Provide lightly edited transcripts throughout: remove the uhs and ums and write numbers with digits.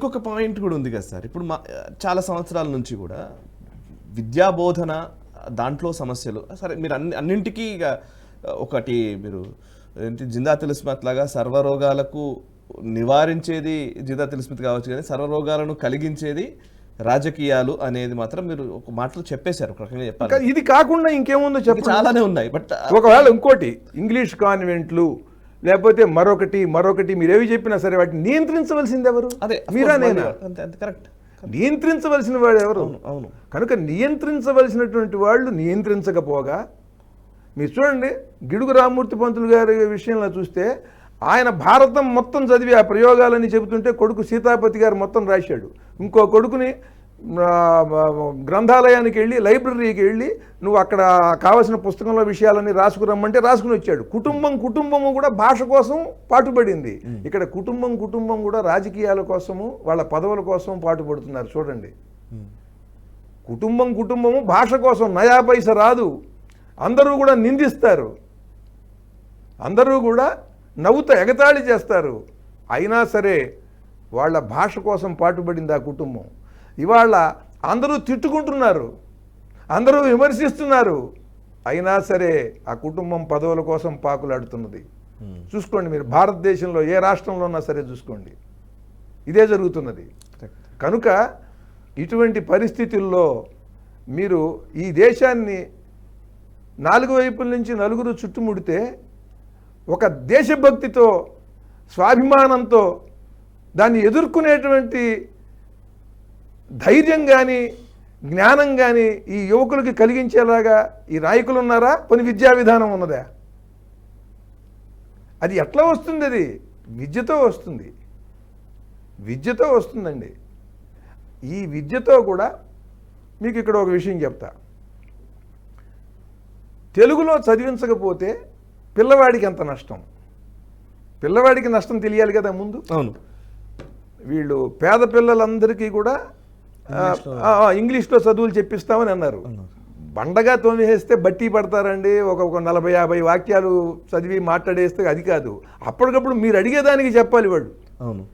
ఇంకొక పాయింట్ కూడా ఉంది కదా సార్. ఇప్పుడు చాలా సంవత్సరాల నుంచి కూడా విద్యాబోధన దాంట్లో సమస్యలు సరే, మీరు అన్నింటికీ ఇక ఒకటి మీరు ఏంటి జిందా తిలిస్మత్ లాగా సర్వరోగాలకు నివారించేది జిందా తిలిస్మత్ కావచ్చు, కానీ సర్వరోగాలను కలిగించేది రాజకీయాలు అనేది మాత్రం మీరు ఒక మాటలో చెప్పేశారు. ఒక రకంగా చెప్పాలి. ఇది కాకుండా ఇంకేముందో చెప్పండి. చాలానే ఉన్నాయి. బట్ ఒకవేళ ఇంకోటి ఇంగ్లీష్ కాన్వెంట్లు లేకపోతే మరొకటి మీరేవి చెప్పినా సరే వాటిని నియంత్రించవలసింది ఎవరు? అదే మీరా నేనా? కరెక్ట్. నియంత్రించవలసిన వాడు ఎవరు? అవును. కనుక నియంత్రించవలసినటువంటి వాళ్ళు నియంత్రించకపోగా, మీరు చూడండి గిడుగు రామ్మూర్తి పంతులు గారి విషయంలో చూస్తే ఆయన భారతం మొత్తం చదివి ఆ ప్రయోగాలని చెబుతుంటే కొడుకు సీతాపతి గారు మొత్తం రాశాడు. ఇంకో కొడుకుని గ్రంథాలయానికి వెళ్ళి లైబ్రరీకి వెళ్ళి నువ్వు అక్కడ కావలసిన పుస్తకంలో విషయాలన్నీ రాసుకురమ్మంటే రాసుకుని వచ్చాడు. కుటుంబము కూడా భాష కోసం పాటుపడింది. ఇక్కడ కుటుంబం కూడా రాజకీయాల కోసము వాళ్ళ పదవుల కోసం పాటుపడుతున్నారు. చూడండి, కుటుంబము భాష కోసం నయా పైస రాదు. అందరూ కూడా నిందిస్తారు, అందరూ కూడా నవ్వుతో ఎగతాళి చేస్తారు. అయినా సరే వాళ్ళ భాష కోసం పాటుపడింది ఆ కుటుంబం. ఇవాళ అందరూ తిట్టుకుంటున్నారు, అందరూ విమర్శిస్తున్నారు, అయినా సరే ఆ కుటుంబం పదవుల కోసం పాకులాడుతున్నది. చూసుకోండి, మీరు భారతదేశంలో ఏ రాష్ట్రంలో ఉన్నా సరే చూసుకోండి, ఇదే జరుగుతున్నది. కనుక ఇటువంటి పరిస్థితుల్లో మీరు ఈ దేశాన్ని 4 వైపుల నుంచి నలుగురు చుట్టుముడితే ఒక దేశభక్తితో స్వాభిమానంతో దాన్ని ఎదుర్కొనేటువంటి ధైర్యం కానీ జ్ఞానం కానీ ఈ యువకులకి కలిగించేలాగా ఈ నాయకులు ఉన్నారా? కొన్ని విద్యా విధానం ఉన్నదా? అది ఎట్లా వస్తుంది? అది విద్యతో వస్తుంది, విద్యతో వస్తుందండి. ఈ విద్యతో కూడా మీకు ఇక్కడ ఒక విషయం చెప్తా. తెలుగులో చదివించకపోతే పిల్లవాడికి ఎంత నష్టం? పిల్లవాడికి నష్టం తెలియాలి కదా ముందు. అవును. వీళ్ళు పేద పిల్లలందరికీ కూడా ఇంగ్లీష్లో చదువులు చెప్పిస్తామని అన్నారు. బండగా తోమేస్తే బట్టి పడతారండి. ఒక 40-50 వాక్యాలు చదివి మాట్లాడేస్తే అది కాదు. అప్పటికప్పుడు మీరు అడిగేదానికి చెప్పాలి వాళ్ళు. అవును.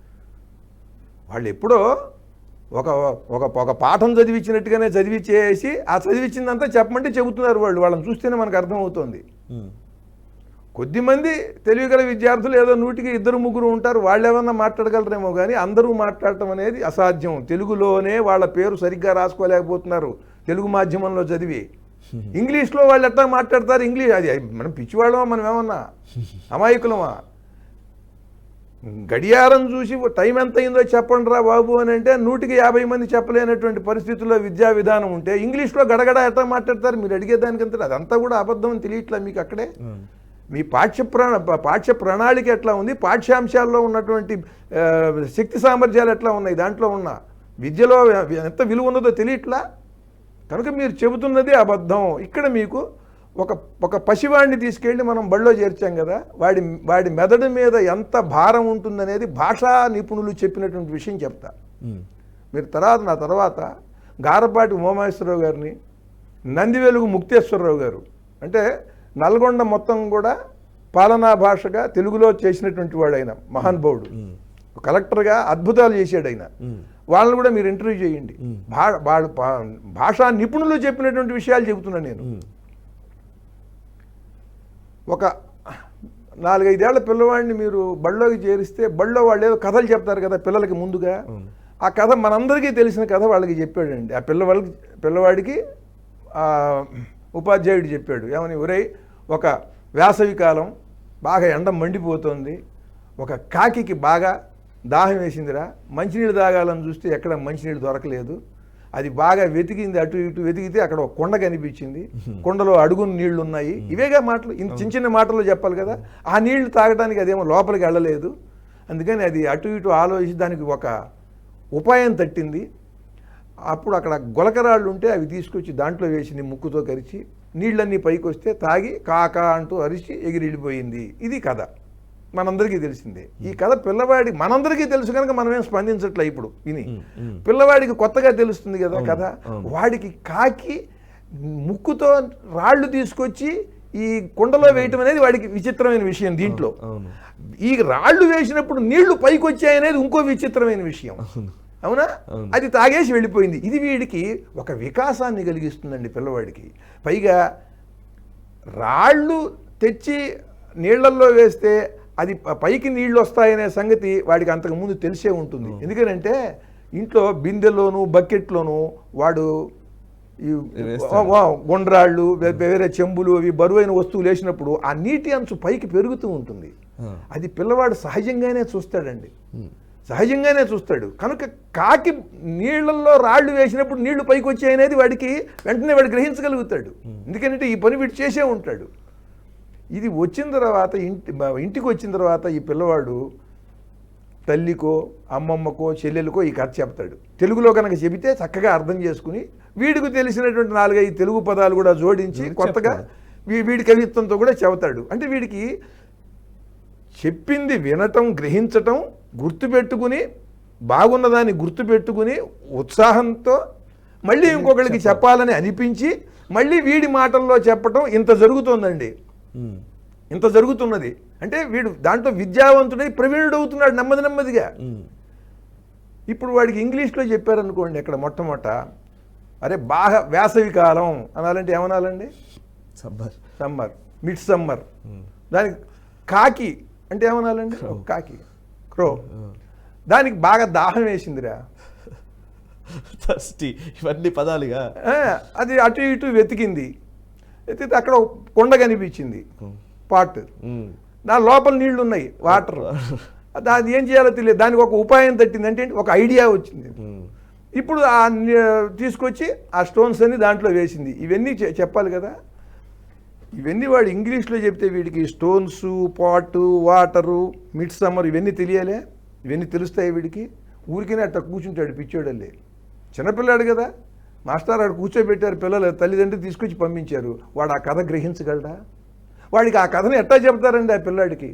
వాళ్ళు ఎప్పుడో ఒక పాఠం చదివించినట్టుగానే చదివించేసి ఆ చదివించిందంతా చెప్పమంటే చెబుతున్నారు వాళ్ళు. వాళ్ళని చూస్తేనే మనకు అర్థమవుతోంది. కొద్దిమంది తెలివిగల విద్యార్థులు ఏదో 100కి 2-3 ఉంటారు, వాళ్ళు ఏమన్నా మాట్లాడగలరేమో కానీ అందరూ మాట్లాడటం అనేది అసాధ్యం. తెలుగులోనే వాళ్ళ పేరు సరిగ్గా రాసుకోలేకపోతున్నారు తెలుగు మాధ్యమంలో చదివి. ఇంగ్లీష్లో వాళ్ళు ఎట్లా మాట్లాడతారు? ఇంగ్లీష్ అది మనం పిచ్చివాళ్ళమా? మనం ఏమన్నా అమాయకులమా? గడియారం చూసి టైం ఎంత అయిందో చెప్పండి రా బాబు అని అంటే 100కి 50 మంది చెప్పలేనటువంటి పరిస్థితుల్లో విద్యా విధానం ఉంటే ఇంగ్లీష్లో గడగడ ఎట్లా మాట్లాడతారు? మీరు అడిగేదానికంతా అదంతా కూడా అబద్ధం అని తెలియట్లా మీకు అక్కడే. మీ పాఠ్య ప్రణాళిక ఎట్లా ఉంది, పాఠ్యాంశాల్లో ఉన్నటువంటి శక్తి సామర్థ్యాలు ఎట్లా ఉన్నాయి, దాంట్లో ఉన్న విద్యలో ఎంత విలువ ఉన్నదో తెలియట్లా. కనుక మీరు చెబుతున్నది అబద్ధం. ఇక్కడ మీకు ఒక పసివాడిని తీసుకెళ్ళి మనం బడిలో చేర్చాం కదా, వాడి మెదడు మీద ఎంత భారం ఉంటుందనేది భాషా నిపుణులు చెప్పినటువంటి విషయం చెప్తా. మీరు నా తర్వాత గారపాటి ఉమామహేశ్వరరావు గారిని, నందివెలుగు ముక్తేశ్వరరావు గారు, అంటే నల్గొండ మొత్తం కూడా పాలనా భాషగా తెలుగులో చేసినటువంటి వాడు ఆయన, మహానుభావుడు. కలెక్టర్గా అద్భుతాలు చేశాడు ఆయన. వాళ్ళని కూడా మీరు ఇంటర్వ్యూ చేయండి. భాషా నిపుణులు చెప్పినటువంటి విషయాలు చెబుతున్నాను నేను. ఒక 4-5 ఏళ్ల పిల్లవాడిని మీరు బడిలోకి చేరిస్తే బడిలో వాళ్ళు ఏదో కథలు చెప్తారు కదా పిల్లలకి ముందుగా. ఆ కథ మనందరికీ తెలిసిన కథ వాళ్ళకి చెప్పాడండి. ఆ పిల్లవాడికి ఉపాధ్యాయుడు చెప్పాడు, ఏమని, ఒరేయ్, ఒక వేసవి కాలం బాగా ఎండ మండిపోతుంది, ఒక కాకికి బాగా దాహం వేసిందిరా, మంచినీళ్ళు తాగాలని చూస్తే ఎక్కడ మంచినీళ్ళు దొరకలేదు, అది బాగా వెతికింది, అటు ఇటు వెతికితే అక్కడ ఒక కొండ కనిపించింది, కొండలో అడుగున నీళ్లు ఉన్నాయి. ఇవేగా మాటలు, చిన్న చిన్న మాటల్లో చెప్పాలి కదా. ఆ నీళ్లు తాగడానికి అదేమో లోపలికి వెళ్ళలేదు, అందుకని అది అటు ఇటు ఆలోచించి దానికి ఒక ఉపాయం తట్టింది. అప్పుడు అక్కడ గొలకరాళ్ళు ఉంటే అవి తీసుకొచ్చి దాంట్లో వేసింది, ముక్కుతో కరిచి నీళ్ళన్నీ పైకి వస్తే తాగి కాకా అంటూ అరిచి ఎగిరిపోయింది. ఇది కథ, మనందరికీ తెలిసిందే. ఈ కథ మనందరికీ తెలుసు కనుక మనమేం స్పందించట్లే. ఇప్పుడు విని పిల్లవాడికి కొత్తగా తెలుస్తుంది కదా కథ. వాడికి కాకి ముక్కుతో రాళ్ళు తీసుకొచ్చి ఈ కుండలో వేయటం అనేది వాడికి విచిత్రమైన విషయం దీంట్లో. అవును. ఈ రాళ్ళు వేసినప్పుడు నీళ్లు పైకి వచ్చాయనేది ఇంకో విచిత్రమైన విషయం. అవునా? అది తాగేసి వెళ్ళిపోయింది. ఇది వీడికి ఒక వికాసాన్ని కలిగిస్తుందండి పిల్లవాడికి. పైగా రాళ్ళు తెచ్చి నీళ్లల్లో వేస్తే అది పైకి నీళ్లు వస్తాయనే సంగతి వాడికి అంతకుముందు తెలిసే ఉంటుంది. ఎందుకంటే ఇంట్లో బిందెలోను బకెట్లోను వాడు ఈ గుండ్రాళ్ళు వేరే చెంబులు అవి బరువైన వస్తువులు వేసినప్పుడు ఆ నీటి అంచు పైకి పెరుగుతూ ఉంటుంది. అది పిల్లవాడు సహజంగానే చూస్తాడండి, సహజంగానే చూస్తాడు. కనుక కాకి నీళ్లలో రాళ్ళు వేసినప్పుడు నీళ్లు పైకి వచ్చాయనేది వాడికి వెంటనే వాడు గ్రహించగలుగుతాడు. ఎందుకంటే ఈ పని వీడు చేసే ఉంటాడు. ఇది వచ్చిన తర్వాత ఇంటికి వచ్చిన తర్వాత ఈ పిల్లవాడు తల్లికో అమ్మమ్మకో చెల్లెలకో ఈ కథ చెప్తాడు. తెలుగులో కనుక చెబితే చక్కగా అర్థం చేసుకుని వీడికి తెలిసినటువంటి 4-5 తెలుగు పదాలు కూడా జోడించి కొత్తగా వీడి కవిత్వంతో కూడా చెబుతాడు. అంటే వీడికి చెప్పింది వినటం, గ్రహించటం, గుర్తుపెట్టుకుని బాగున్నదాన్ని గుర్తుపెట్టుకుని ఉత్సాహంతో మళ్ళీ ఇంకొకరికి చెప్పాలని అనిపించి మళ్ళీ వీడి మాటల్లో చెప్పటం ఇంత జరుగుతోందండి. ఇంత జరుగుతున్నది. అంటే వీడు దాంట్లో విద్యావంతుడై ప్రవీణుడు అవుతున్నాడు నెమ్మదిగా. ఇప్పుడు వాడికి ఇంగ్లీష్లో చెప్పారనుకోండి, ఇక్కడ మొట్టమొదట అరే బాగా వేసవి కాలం అనాలంటే ఏమనాలండి? Summer, mid summer. దానికి కాకి అంటే ఏమనాలండి? కాకి, క్రో. దానికి బాగా దాహం వేసిందిరా, ఇవన్నీ పదాలుగా అది అటు ఇటు వెతికింది. వెతికితే అక్కడ కొండ కనిపించింది, పాట్. దాని లోపల నీళ్లు ఉన్నాయి, వాటర్. అది ఏం చేయాలో తెలియదు. దానికి ఒక ఉపాయం తట్టింది, అంటే ఒక ఐడియా వచ్చింది. ఇప్పుడు తీసుకొచ్చి ఆ స్టోన్స్ అన్ని దాంట్లో వేసింది. ఇవన్నీ చెప్పాలి కదా. ఇవన్నీ వాడు ఇంగ్లీష్లో చెప్తే వీడికి స్టోన్స్, పాటు, వాటరు, మిడ్ సమ్మర్ ఇవన్నీ తెలియాలే. ఇవన్నీ తెలుస్తాయి వీడికి. ఊరికనే అట్లా కూర్చుంటాడు పిచ్చోడల్లే. చిన్నపిల్లాడు కదా, మాస్టర్ ఆడు కూర్చోబెట్టారు, పిల్లలు తల్లిదండ్రులు తీసుకొచ్చి పంపించారు. వాడు ఆ కథ గ్రహించగలడా? వాడికి ఆ కథను ఎట్టా చెప్తారండి ఆ పిల్లాడికి?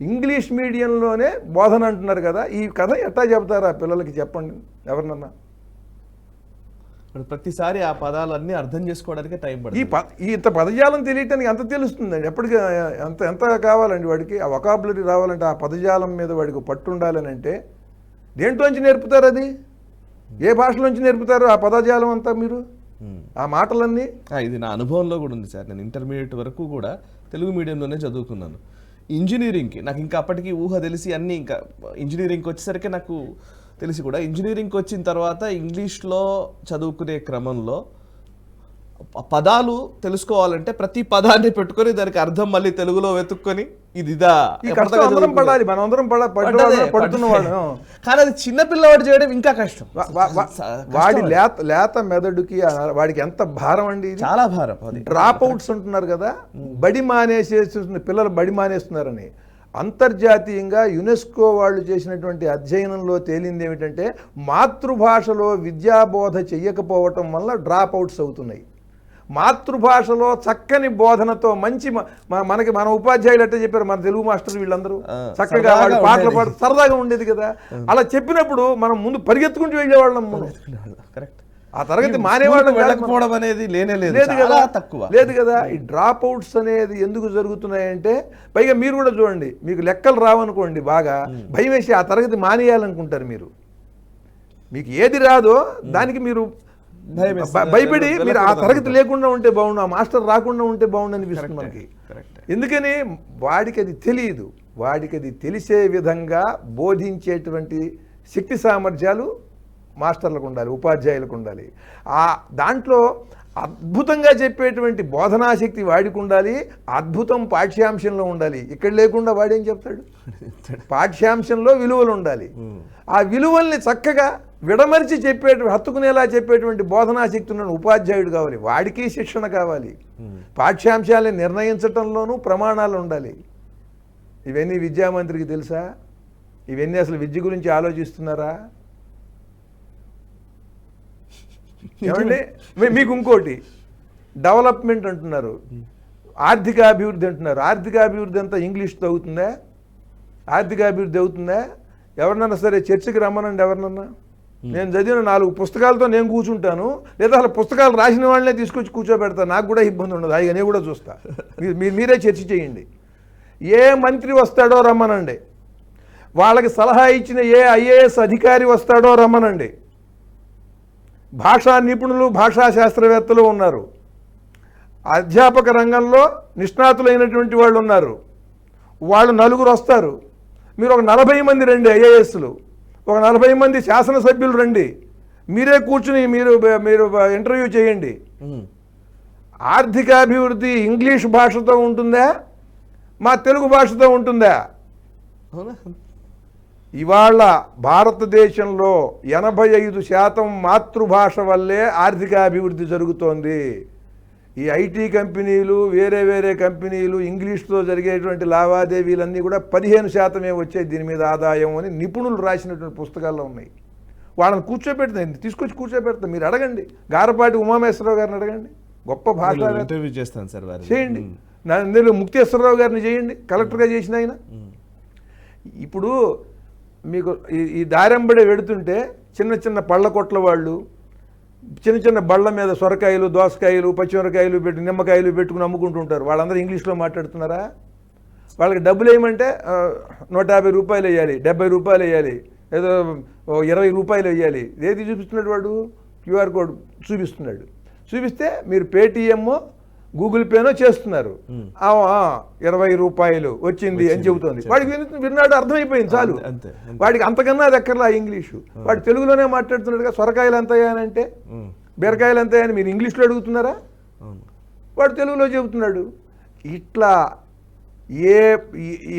ఇంగ్లీష్ మీడియంలోనే బోధన అంటున్నారు కదా, ఈ కథ ఎట్టా చెప్తారు ఆ పిల్లలకి? చెప్పండి ఎవరినన్నా. ప్రతిసారి ఆ పదాలన్నీ అర్థం చేసుకోవడానికి టైం పడుతుంది. ఇంత పదజాలం తెలియటానికి ఎంత తెలుస్తుందండి? ఎప్పటికీ ఎంత కావాలండి వాడికి? ఆ వొకాబులరీ రావాలంటే, ఆ పదజాలం మీద వాడికి పట్టు ఉండాలని అంటే దేంట్లోంచి నేర్పుతారు? అది ఏ భాషలోంచి నేర్పుతారు ఆ పదజాలం అంతా? మీరు ఆ మాటలన్నీ. ఇది నా అనుభవంలో కూడా ఉంది సార్. నేను ఇంటర్మీడియట్ వరకు కూడా తెలుగు మీడియంలోనే చదువుకున్నాను. ఇంజనీరింగ్కి నాకు ఇంకా అప్పటికి ఊహ తెలిసి అన్నీ, ఇంకా ఇంజనీరింగ్కి వచ్చేసరికి నాకు తెలిసి కూడా, ఇంజనీరింగ్కి వచ్చిన తర్వాత ఇంగ్లీష్లో చదువుకునే క్రమంలో పదాలు తెలుసుకోవాలంటే ప్రతి పదాన్ని పెట్టుకొని దానికి అర్థం మళ్ళీ తెలుగులో వెతుక్కొని ఇదిదా పడాలి, మనందరం పడుతున్నవాడు. కానీ అది చిన్న పిల్లవాడు చేయడం ఇంకా కష్టం. వాడి లేత మెదడుకి వాడికి ఎంత భారం అండి, చాలా భారం. డ్రాప్ అవుట్స్ అంటున్నారు కదా, బడి మానేసేస్తున్న పిల్లలు బడి మానేస్తున్నారని. అంతర్జాతీయంగా యునెస్కో వాళ్ళు చేసినటువంటి అధ్యయనంలో తేలింది ఏమిటంటే, మాతృభాషలో విద్యాబోధ చెయ్యకపోవటం వల్ల డ్రాప్ అవుట్స్ అవుతున్నాయి. మాతృభాషలో చక్కని బోధనతో మంచి మన ఉపాధ్యాయులు ఎట్లా చెప్పారు, మన తెలుగు మాస్టర్ వీళ్ళందరూ చక్కగా పాటలు పాడు సరదాగా ఉండేది కదా. అలా చెప్పినప్పుడు మనం ముందు పరిగెత్తుకుంటూ వెళ్ళేవాళ్ళం. ఆ తరగతి మానేవాళ్ళం వెళ్ళకపోవడం అనేది లేదు కదా, తక్కువ లేదు కదా. ఈ డ్రాప్ అవుట్స్ అనేది ఎందుకు జరుగుతున్నాయంటే, పైగా మీరు కూడా చూడండి, మీకు లెక్కలు రావనుకోండి, బాగా భయం వేసి ఆ తరగతి మానేయాలనుకుంటారు. మీకు ఏది రాదో దానికి మీరు భయపడి మీరు ఆ తరగతి లేకుండా ఉంటే బాగుండు, ఆ మాస్టర్ రాకుండా ఉంటే బాగుండు అనిపిస్తుంది మనకి. ఎందుకని వాడికి అది తెలియదు. వాడికి అది తెలిసే విధంగా బోధించేటువంటి శక్తి సామర్థ్యాలు మాస్టర్లకు ఉండాలి, ఉపాధ్యాయులకు ఉండాలి. ఆ దాంట్లో అద్భుతంగా చెప్పేటువంటి బోధనాశక్తి వాడికి ఉండాలి. అద్భుతం పాఠ్యాంశంలో ఉండాలి. ఇక్కడ లేకుండా వాడేం చెప్తాడు? పాఠ్యాంశంలో విలువలు ఉండాలి. ఆ విలువల్ని చక్కగా విడమరిచి హత్తుకునేలా చెప్పేటువంటి బోధనాశక్తి ఉన్న ఉపాధ్యాయుడు కావాలి. వాడికి శిక్షణ కావాలి. పాఠ్యాంశాలని నిర్ణయించటంలోనూ ప్రమాణాలు ఉండాలి. ఇవన్నీ విద్యామంత్రికి తెలుసా? ఇవన్నీ అసలు విద్య గురించి ఆలోచిస్తున్నారా? ఏమండి, మీకు ఇంకోటి డెవలప్మెంట్ అంటున్నారు, ఆర్థికాభివృద్ధి అంటున్నారు. ఆర్థికాభివృద్ధి అంతా ఇంగ్లీష్తో అవుతుందా? ఆర్థికాభివృద్ధి అవుతుందా? ఎవరినన్నా సరే చర్చకి రమ్మనండి, ఎవరినన్నా నేను చదివిన 4 పుస్తకాలతో నేను కూర్చుంటాను, లేదా అసలు పుస్తకాలు రాసిన వాళ్ళనే తీసుకొచ్చి కూర్చోబెడతాను. నాకు కూడా ఇబ్బంది ఉండదు, అవి నేను కూడా చూస్తా. మీరే చర్చ చేయండి. ఏ మంత్రి వస్తాడో రమ్మనండి, వాళ్ళకి సలహా ఇచ్చిన ఏ ఐఏఎస్ అధికారి వస్తాడో రమ్మనండి. భాషా నిపుణులు, భాషా శాస్త్రవేత్తలు ఉన్నారు, అధ్యాపక రంగంలో నిష్ణాతులైనటువంటి వాళ్ళు ఉన్నారు. వాళ్ళు 4 వస్తారు. మీరు ఒక 40 మంది రండి ఐఏఎస్లు, ఒక 40 మంది శాసనసభ్యులు రండి, మీరే కూర్చుని మీరు ఇంటర్వ్యూ చేయండి. ఆర్థికాభివృద్ధి ఇంగ్లీష్ భాషతో ఉంటుందా, మా తెలుగు భాషతో ఉంటుందా? ఇవాళ భారతదేశంలో 85% మాతృభాష వల్లే ఆర్థికాభివృద్ధి జరుగుతోంది. ఈ ఐటీ కంపెనీలు, వేరే వేరే కంపెనీలు, ఇంగ్లీష్తో జరిగేటువంటి లావాదేవీలన్నీ కూడా 15% వచ్చాయి దీని మీద ఆదాయం అని నిపుణులు రాసినటువంటి పుస్తకాల్లో ఉన్నాయి. వాళ్ళని కూర్చోబెడతాను, తీసుకొచ్చి కూర్చోబెడతాను. మీరు అడగండి, గారపాటి ఉమామేశ్వరరావు గారిని అడగండి, గొప్ప భాష ఇంటర్వ్యూ చేస్తాను సార్, చేయండి. అందులో ముక్తేశ్వరరావు గారిని చేయండి, కలెక్టర్గా చేసిన ఆయన. ఇప్పుడు మీకు ఈ దారెంబడి వెడుతుంటే చిన్న చిన్న పళ్ళ కొట్ల వాళ్ళు చిన్న చిన్న బళ్ళ మీద సొరకాయలు, దోసకాయలు, పచ్చిమిరకాయలు పెట్టి, నిమ్మకాయలు పెట్టుకుని అమ్ముకుంటుంటారు. వాళ్ళందరూ ఇంగ్లీష్లో మాట్లాడుతున్నారా? వాళ్ళకి డబ్బులు వేయమంటే 150 రూపాయలు వేయాలి, 70 రూపాయలు వేయాలి, ఏదో 20 రూపాయలు వేయాలి. ఏది చూపిస్తున్నాడు వాడు? క్యూఆర్ కోడ్ చూపిస్తున్నాడు. చూపిస్తే మీరు పేటీఎం, గూగుల్ పేనో చేస్తున్నారు. 20 రూపాయలు వచ్చింది అని చెబుతోంది. వాడికి విన్నాడు, అర్థమైపోయింది, చాలు. వాడికి అంతకన్నా అది ఎక్కర్లా ఇంగ్లీషు. వాడు తెలుగులోనే మాట్లాడుతున్నాడుగా. సొరకాయలు ఎంతయ్యా అని అంటే, బీరకాయలు ఎంతయ్యా అని మీరు ఇంగ్లీష్లో అడుగుతున్నారా? వాడు తెలుగులో చెబుతున్నాడు. ఇట్లా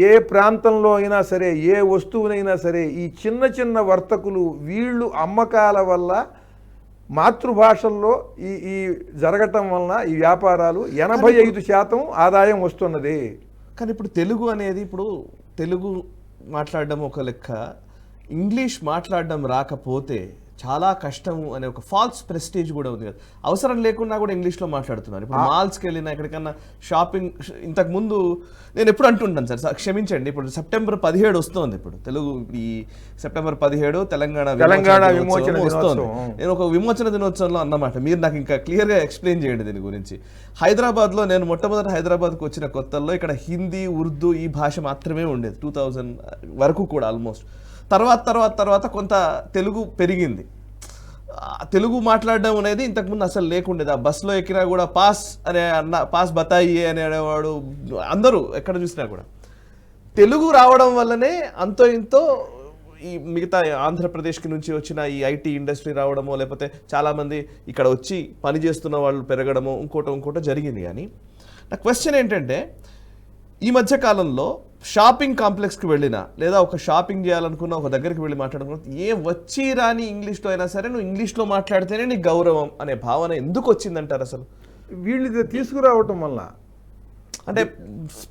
ఏ ప్రాంతంలో అయినా సరే, ఏ వస్తువునైనా సరే, ఈ చిన్న చిన్న వర్తకులు వీళ్ళు అమ్మకాల వల్ల మాతృభాషల్లో ఈ జరగటం వలన ఈ వ్యాపారాలు 85% ఆదాయం వస్తున్నది. కానీ ఇప్పుడు తెలుగు అనేది, ఇప్పుడు తెలుగు మాట్లాడడం ఒక లెక్క, ఇంగ్లీష్ మాట్లాడడం రాకపోతే చాలా కష్టము అనే ఒక ఫాల్స్ ప్రెస్టేజ్ కూడా ఉంది కదా. అవసరం లేకుండా కూడా ఇంగ్లీష్లో మాట్లాడుతున్నారు. ఇప్పుడు మాల్స్కి వెళ్ళినా, ఎక్కడికన్నా షాపింగ్, ఇంతకు ముందు నేను ఎప్పుడు అంటుంటాను సార్, క్షమించండి, ఇప్పుడు సెప్టెంబర్ 17 వస్తుంది. ఇప్పుడు తెలుగు ఈ సెప్టెంబర్ 17 తెలంగాణ విమోచన వస్తుంది. నేను ఒక విమోచన దినోత్సవంలో అన్నమాట. మీరు నాకు ఇంకా క్లియర్గా ఎక్స్ప్లెయిన్ చేయండి దీని గురించి. హైదరాబాద్లో నేను మొట్టమొదటి హైదరాబాద్కి వచ్చిన కొత్తల్లో ఇక్కడ హిందీ, ఉర్దూ ఈ భాష మాత్రమే ఉండేది 2000 వరకు కూడా ఆల్మోస్ట్. తర్వాత కొంత తెలుగు పెరిగింది. తెలుగు మాట్లాడడం అనేది ఇంతకుముందు అసలు లేకుండేది. ఆ బస్సులో ఎక్కినా కూడా పాస్ పాస్ బతాయి అనేవాడు, అందరూ ఎక్కడ చూసినా కూడా. తెలుగు రావడం వల్లనే అంతో ఇంతో ఈ మిగతా ఆంధ్రప్రదేశ్కి నుంచి వచ్చిన ఈ ఐటీ ఇండస్ట్రీ రావడమో, లేకపోతే చాలామంది ఇక్కడ వచ్చి పని చేస్తున్న వాళ్ళు పెరగడమో, ఇంకోటో జరిగింది. కానీ నా క్వశ్చన్ ఏంటంటే, ఈ మధ్య కాలంలో షాపింగ్ కాంప్లెక్స్కి వెళ్ళినా, లేదా ఒక షాపింగ్ చేయాలనుకున్న ఒక దగ్గరికి వెళ్ళి మాట్లాడుకున్నా, వచ్చి రాని ఇంగ్లీష్లో అయినా సరే నువ్వు ఇంగ్లీష్లో మాట్లాడితేనే నీకు గౌరవం అనే భావన ఎందుకు వచ్చిందంటారు అసలు? వీళ్ళు తీసుకురావటం వల్ల, అంటే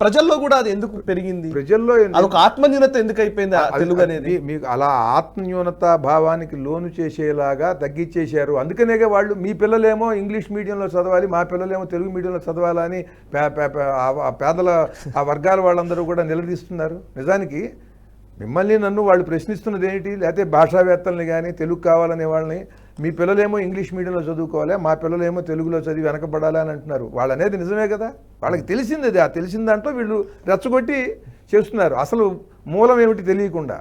ప్రజల్లో కూడా అది ఎందుకు పెరిగింది? ప్రజల్లో అదొక ఆత్మన్యూనత ఎందుకు అయిపోయింది తెలుగు అనేది? మీకు అలా ఆత్మన్యూనత భావానికి లోను చేసేలాగా తగ్గించేశారు. అందుకనేగా వాళ్ళు, మీ పిల్లలేమో ఇంగ్లీష్ మీడియంలో చదవాలి, మా పిల్లలేమో తెలుగు మీడియంలో చదవాలని పేదల ఆ వర్గాల వాళ్ళందరూ కూడా నిలదీస్తున్నారు. నిజానికి మిమ్మల్ని నన్ను వాళ్ళు ప్రశ్నిస్తున్నది ఏంటి? లేకపోతే భాషావేత్తల్ని కానీ, తెలుగు కావాలనే వాళ్ళని, మీ పిల్లలేమో ఇంగ్లీష్ మీడియంలో చదువుకోవాలి, మా పిల్లలేమో తెలుగులో చదివి వెనకబడాలి అని అంటున్నారు. వాళ్ళు అనేది నిజమే కదా, వాళ్ళకి తెలిసింది అది. ఆ తెలిసిన దాంట్లో వీళ్ళు రెచ్చగొట్టి చేస్తున్నారు, అసలు మూలం ఏమిటి తెలియకుండా.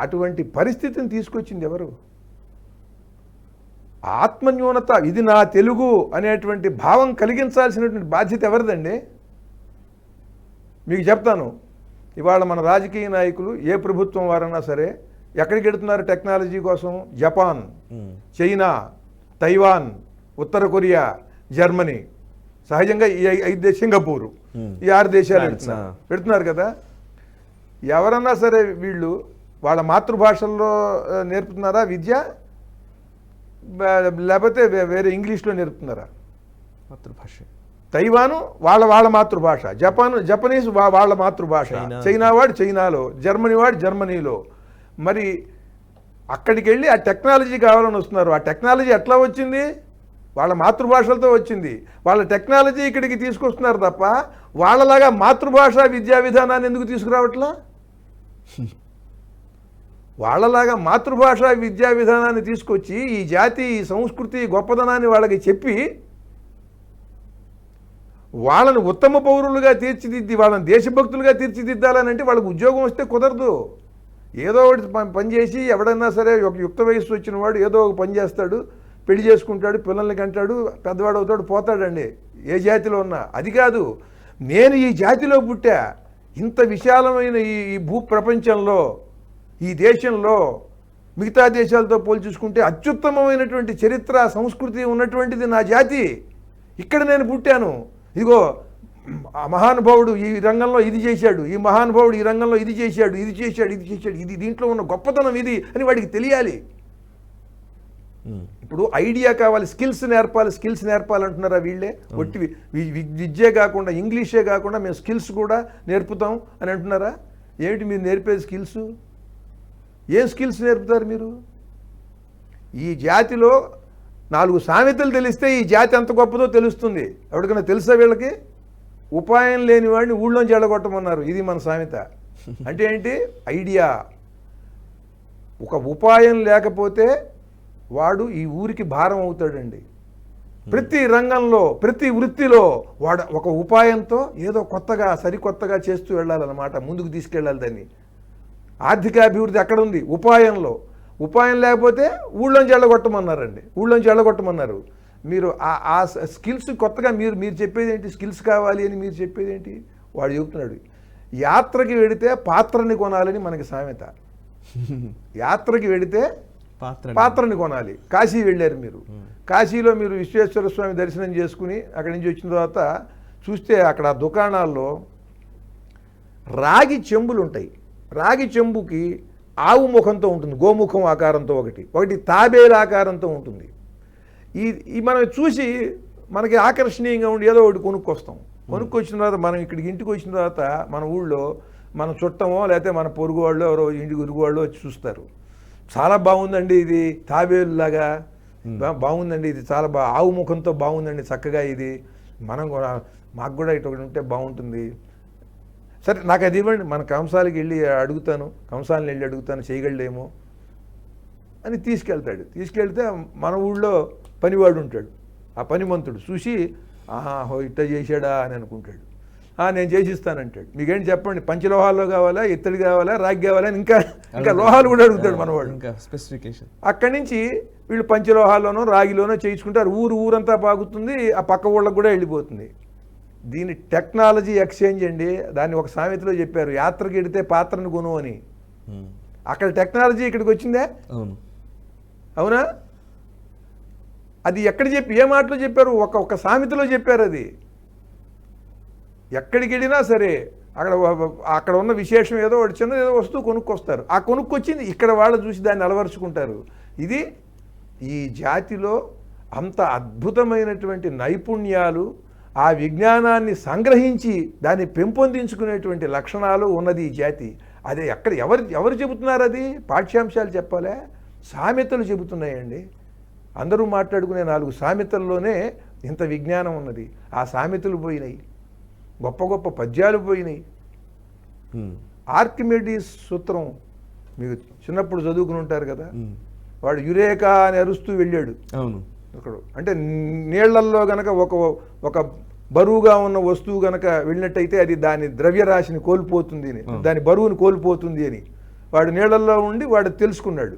అటువంటి పరిస్థితిని తీసుకొచ్చింది ఎవరు? ఆత్మన్యూనత, ఇది నా తెలుగు అనేటువంటి భావం కలిగించాల్సినటువంటి బాధ్యత ఎవరిదండి? మీకు చెప్తాను. ఇవాళ మన రాజకీయ నాయకులు, ఏ ప్రభుత్వం వారన్నా సరే, ఎక్కడికి వెళుతున్నారు టెక్నాలజీ కోసం? జపాన్, చైనా, తైవాన్, ఉత్తర కొరియా, జర్మనీ, సహజంగా ఈ 5 సింగపూరు, ఈ 6 దేశాలు పెడుతున్నారు కదా. ఎవరన్నా సరే వీళ్ళు వాళ్ళ మాతృభాషల్లో నేర్పుతున్నారా విద్య, లేకపోతే వేరే ఇంగ్లీష్లో నేర్పుతున్నారా? మాతృభాష. తైవాను వాళ్ళ మాతృభాష, జపనీస్ వాళ్ళ మాతృభాష, చైనా వాడు చైనాలో, జర్మనీ వాడు జర్మనీలో. మరి అక్కడికి వెళ్ళి ఆ టెక్నాలజీ కావాలని వస్తున్నారు. ఆ టెక్నాలజీ ఎట్లా వచ్చింది? వాళ్ళ మాతృభాషలతో వచ్చింది. వాళ్ళ టెక్నాలజీ ఇక్కడికి తీసుకొస్తున్నారు తప్ప వాళ్ళలాగా మాతృభాష విద్యా విధానాన్ని ఎందుకు తీసుకురావట్లా? వాళ్ళలాగా మాతృభాషా విద్యా విధానాన్ని తీసుకొచ్చి ఈ జాతి ఈ సంస్కృతి గొప్పదనాన్ని వాళ్ళకి చెప్పి వాళ్ళని ఉత్తమ పౌరులుగా తీర్చిదిద్ది వాళ్ళని దేశభక్తులుగా తీర్చిదిద్దాలని అంటే వాళ్ళకి ఉద్యోగం వస్తే కుదరదు. ఏదో ఒకటి పని చేసి ఎవడన్నా సరే ఒక యుక్త వయస్సు వచ్చిన వాడు ఏదో ఒక పని చేస్తాడు, పెళ్లి చేసుకుంటాడు, పిల్లల్ని కంటాడు, పెద్దవాడు అవుతాడు, పోతాడండి ఏ జాతిలో ఉన్నా. అది కాదు, నేను ఈ జాతిలో పుట్టా, ఇంత విశాలమైన ఈ భూ ప్రపంచంలో ఈ దేశంలో మిగతా దేశాలతో పోల్చి చూసుకుంటే అత్యుత్తమమైనటువంటి చరిత్ర సంస్కృతి ఉన్నటువంటిది నా జాతి. ఇక్కడ నేను పుట్టాను, ఇదిగో ఆ మహానుభావుడు ఈ రంగంలో ఇది చేశాడు, ఈ మహానుభావుడు ఈ రంగంలో ఇది చేశాడు, ఇది చేశాడు, ఇది చేశాడు, ఇది దీంట్లో ఉన్న గొప్పతనం ఇది అని వాడికి తెలియాలి. ఇప్పుడు ఐడియా కావాలి, స్కిల్స్ నేర్పాలంటున్నారా వీళ్ళే? ఒట్టి విద్యే కాకుండా ఇంగ్లీషే కాకుండా మేము స్కిల్స్ కూడా నేర్పుతాం అని అంటున్నారా? ఏమిటి మీరు నేర్పేది స్కిల్స్? ఏం స్కిల్స్ నేర్పుతారు మీరు? ఈ జాతిలో 4 సామెతలు తెలిస్తే ఈ జాతి ఎంత గొప్పదో తెలుస్తుంది. ఎవరికైనా తెలుసా వీళ్ళకి? ఉపాయం లేని వాడిని ఊళ్ళోంచి ఎడగొట్టమన్నారు, ఇది మన సామెత. అంటే ఏంటి? ఐడియా. ఒక ఉపాయం లేకపోతే వాడు ఈ ఊరికి భారం అవుతాడండి. ప్రతి రంగంలో ప్రతి వృత్తిలో వాడు ఒక ఉపాయంతో ఏదో కొత్తగా సరికొత్తగా చేస్తూ వెళ్ళాలన్నమాట, ముందుకు తీసుకెళ్ళాలి దాన్ని. ఆర్థికాభివృద్ధి అక్కడ ఉంది, ఉపాయంలో. ఉపాయం లేకపోతే ఊళ్ళోంచి ఎళ్ళగొట్టమన్నారండి, ఊళ్ళోంచి ఎళ్ళగొట్టమన్నారు. మీరు ఆ స్కిల్స్ కొత్తగా మీరు చెప్పేది ఏంటి? స్కిల్స్ కావాలి అని మీరు చెప్పేది ఏంటి? వాడు చెబుతున్నాడు యాత్రకి వెడితే పాత్రని కొనాలని మనకి సామెత. యాత్రకి వెడితే పాత్రని కొనాలి. కాశీ వెళ్ళారు మీరు, కాశీలో మీరు విశ్వేశ్వర స్వామి దర్శనం చేసుకుని అక్కడి నుంచి వచ్చిన తర్వాత చూస్తే అక్కడ దుకాణాల్లో రాగి చెంబులు ఉంటాయి. రాగి చెంబుకి ఆవు ముఖంతో ఉంటుంది, గోముఖం ఆకారంతో, ఒకటి తాబేలు ఆకారంతో ఉంటుంది. ఈ మనం చూసి మనకి ఆకర్షణీయంగా ఉండి ఏదో ఒకటి కొనుక్కొస్తాం. కొనుక్కొచ్చిన తర్వాత మనం ఇక్కడికి ఇంటికి వచ్చిన తర్వాత మన ఊళ్ళో మన చుట్టమో లేకపోతే మన పొరుగు వాళ్ళు ఎవరో ఇంటికి ఉరుగు వాళ్ళు వచ్చి చూస్తారు. చాలా బాగుందండి ఇది, తాబేలులాగా బాగుందండి ఇది, చాలా ఆవు ముఖంతో బాగుందండి, చక్కగా ఇది మనం కూడా మాకు కూడా ఇటు ఉంటే బాగుంటుంది. సరే నాకు అది ఇవ్వండి, మన కంసాలకి వెళ్ళి అడుగుతాను, కంసాలని వెళ్ళి అడుగుతాను, చేయగలడేమో అని తీసుకెళ్తే మన ఊళ్ళో పనివాడు ఉంటాడు. ఆ పనిమంతుడు చూసి ఆహో ఇట్ట చేశాడా అని అనుకుంటాడు. నేను చేసిస్తానంటాడు. మీకేంటి చెప్పండి, పంచలోహాల్లో కావాలా, ఇత్తడి కావాలా, రాగి కావాలా అని ఇంకా లోహాలు కూడా అడుగుతాడు మనవాడు. ఇంకా స్పెసిఫికేషన్. అక్కడి నుంచి వీళ్ళు పంచలోహాల్లోనో రాగిలోనో చేయించుకుంటారు. ఊరంతా బాగుతుంది, ఆ పక్క ఊళ్ళకి కూడా వెళ్ళిపోతుంది. దీని టెక్నాలజీ ఎక్స్చేంజ్ అండి. దాన్ని ఒక సామెతలో చెప్పారు, యాత్రకి వెడితే పాత్రను కొను అని. అక్కడ టెక్నాలజీ ఇక్కడికి వచ్చిందే, అవునా? అది ఎక్కడ ఏ మాటలో చెప్పారు? ఒక సామెతలో చెప్పారు. అది ఎక్కడికి వెళ్ళినా సరే అక్కడ ఉన్న విశేషం ఏదో ఒకటి చిన్నది ఏదో వస్తువు కొనుక్కొస్తారు. ఆ కొనుక్కొచ్చింది ఇక్కడ వాళ్ళు చూసి దాన్ని అలవరుచుకుంటారు. ఇది ఈ జాతిలో అంత అద్భుతమైనటువంటి నైపుణ్యాలు, ఆ విజ్ఞానాన్ని సంగ్రహించి దాన్ని పెంపొందించుకునేటువంటి లక్షణాలు ఉన్నది ఈ జాతి. అదే ఎవరు చెబుతున్నారు? అది పాఠ్యాంశాలు చెప్పాలే, సామెతలు చెబుతున్నాయండి. అందరూ మాట్లాడుకునే 4 సామెతల్లోనే ఇంత విజ్ఞానం ఉన్నది. ఆ సామెతలు పోయినాయి, గొప్ప గొప్ప పద్యాలు పోయినాయి. ఆర్కిమెడీస్ సూత్రం మీకు చిన్నప్పుడు చదువుకుని ఉంటారు కదా, వాడు యురేకా అని అరుస్తూ వెళ్ళాడు. అవును, ఒకడు అంటే నీళ్లల్లో గనక ఒక బరువుగా ఉన్న వస్తువు గనక వెళ్ళినట్టయితే అది దాని ద్రవ్యరాశిని కోల్పోతుంది అని, దాని బరువుని కోల్పోతుంది అని వాడు నీళ్లలో ఉండి వాడు తెలుసుకున్నాడు,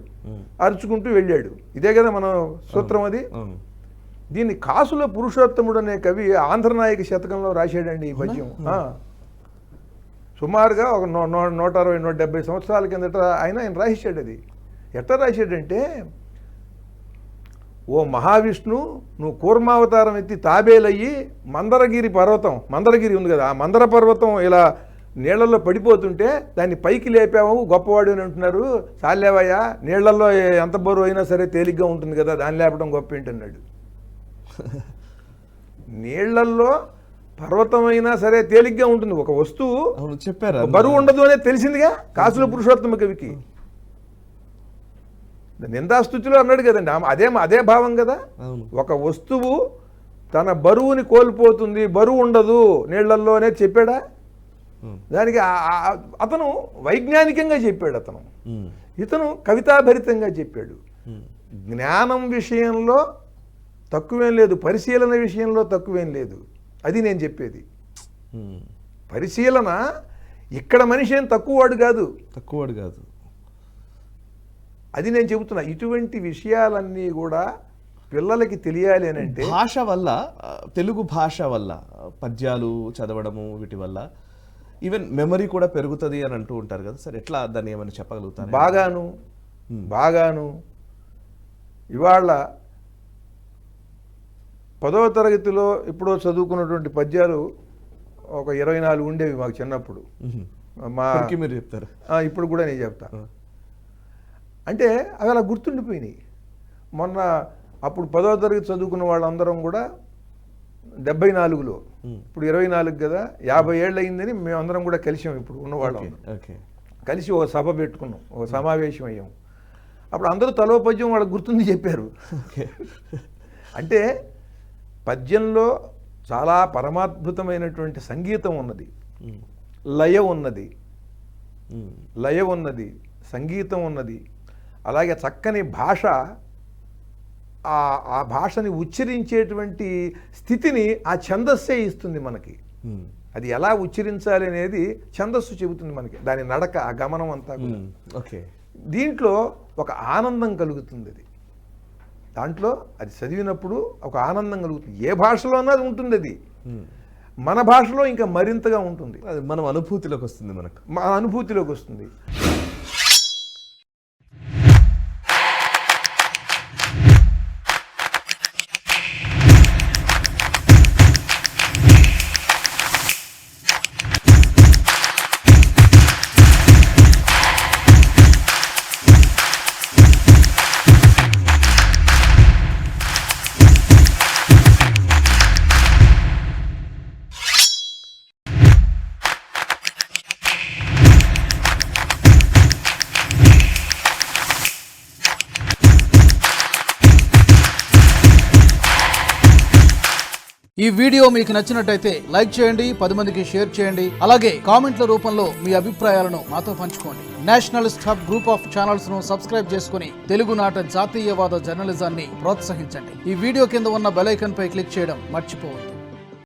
అరుచుకుంటూ వెళ్ళాడు. ఇదే కదా మన సూత్రం. అది దీన్ని కాసుల పురుషోత్తముడు అనే కవి ఆంధ్రనాయక శతకంలో రాశాడండి ఈ పద్యం. సుమారుగా ఒక 160-170 సంవత్సరాల కిందట ఆయన రాశాడు. అది ఎట్లా రాశాడంటే, ఓ మహావిష్ణు, నువ్వు కూర్మావతారం ఎత్తి తాబేలయ్యి మందరగిరి ఉంది కదా, ఆ మందర పర్వతం ఇలా నీళ్లలో పడిపోతుంటే దాన్ని పైకి లేపావు, గొప్పవాడు అని అంటున్నారు. చాలేవయ్యా, నీళ్లలో ఎంత బరువు అయినా సరే తేలిగ్గా ఉంటుంది కదా, దాన్ని లేపడం గొప్ప ఏంటన్నాడు. నీళ్లల్లో పర్వతమైనా సరే తేలిగ్గా ఉంటుంది, ఒక వస్తువు చెప్పారు బరువు ఉండదు అనేది తెలిసిందిగా కాసుల పురుషోత్తమ కవికి. నిందాస్తుతిలో అన్నాడు కదండి, అదే భావం కదా. ఒక వస్తువు తన బరువుని కోల్పోతుంది, బరువు ఉండదు నీళ్లల్లో అనేది చెప్పాడా? దానికి అతను వైజ్ఞానికంగా చెప్పాడు. అతను ఇతను కవితాభరితంగా చెప్పాడు. జ్ఞానం విషయంలో తక్కువేం లేదు, పరిశీలన విషయంలో తక్కువేం లేదు. అది నేను చెప్పేది. పరిశీలన ఇక్కడ మనిషి ఏం తక్కువవాడు కాదు. అది నేను చెబుతున్నా. ఇటువంటి విషయాలన్నీ కూడా పిల్లలకి తెలియాలి అని అంటే భాష వల్ల, తెలుగు భాష వల్ల, పద్యాలు చదవడము వీటి వల్ల ఈవెన్ మెమరీ కూడా పెరుగుతుంది అని అంటూ ఉంటారు కదా సార్, ఎట్లా దాన్ని ఏమైనా చెప్పగలుగుతారు? బాగాను ఇవాళ 10వ తరగతిలో ఎప్పుడో చదువుకున్నటువంటి పద్యాలు ఒక 24 ఉండేవి మాకు చిన్నప్పుడు. మీరు చెప్తారు, ఇప్పుడు కూడా నేను చెప్తా. అంటే అవి అలా గుర్తుండిపోయినాయి. మొన్న అప్పుడు 10వ తరగతి చదువుకున్న వాళ్ళందరం కూడా 74లో, ఇప్పుడు 24 కదా, 50 ఏళ్ళు అయిందని మేమందరం కూడా కలిసాం. ఇప్పుడు ఉన్నవాళ్ళం కలిసి ఒక సభ పెట్టుకున్నాం, ఒక సమావేశం అయ్యాం. అప్పుడు అందరూ తలో పద్యం వాళ్ళకి గుర్తుంది చెప్పారు. అంటే పద్యంలో చాలా పరమాద్భుతమైనటువంటి సంగీతం ఉన్నది, లయ ఉన్నది, సంగీతం ఉన్నది. అలాగే చక్కని భాష, ఆ భాషని ఉచ్చరించేటువంటి స్థితిని ఆ ఛందస్సే ఇస్తుంది మనకి. అది ఎలా ఉచ్చరించాలి అనేది ఛందస్సు చెబుతుంది మనకి, దాని నడక, ఆ గమనం అంతా కూడా. దీంట్లో ఒక ఆనందం కలుగుతుంది. దాంట్లో అది చదివినప్పుడు ఒక ఆనందం కలుగుతుంది. ఏ భాషలో అన్నది ఉంటుంది, అది మన భాషలో ఇంకా మరింతగా ఉంటుంది. అది మన అనుభూతిలోకి వస్తుంది, మన అనుభూతిలోకి వస్తుంది. ఈ వీడియో మీకు నచ్చినట్టయితే లైక్ చేయండి, 10 మందికి షేర్ చేయండి. అలాగే కామెంట్ల రూపంలో మీ అభిప్రాయాలను మాతో పంచుకోండి. Nationalist hub group of channels ను సబ్స్క్రైబ్ చేసుకుని తెలుగునాట జాతీయవాద జర్నలిజాన్ని ప్రోత్సహించండి. ఈ వీడియో కింద ఉన్న బెల్ ఐకాన్ పై క్లిక్ చేయడం మర్చిపోవద్దు.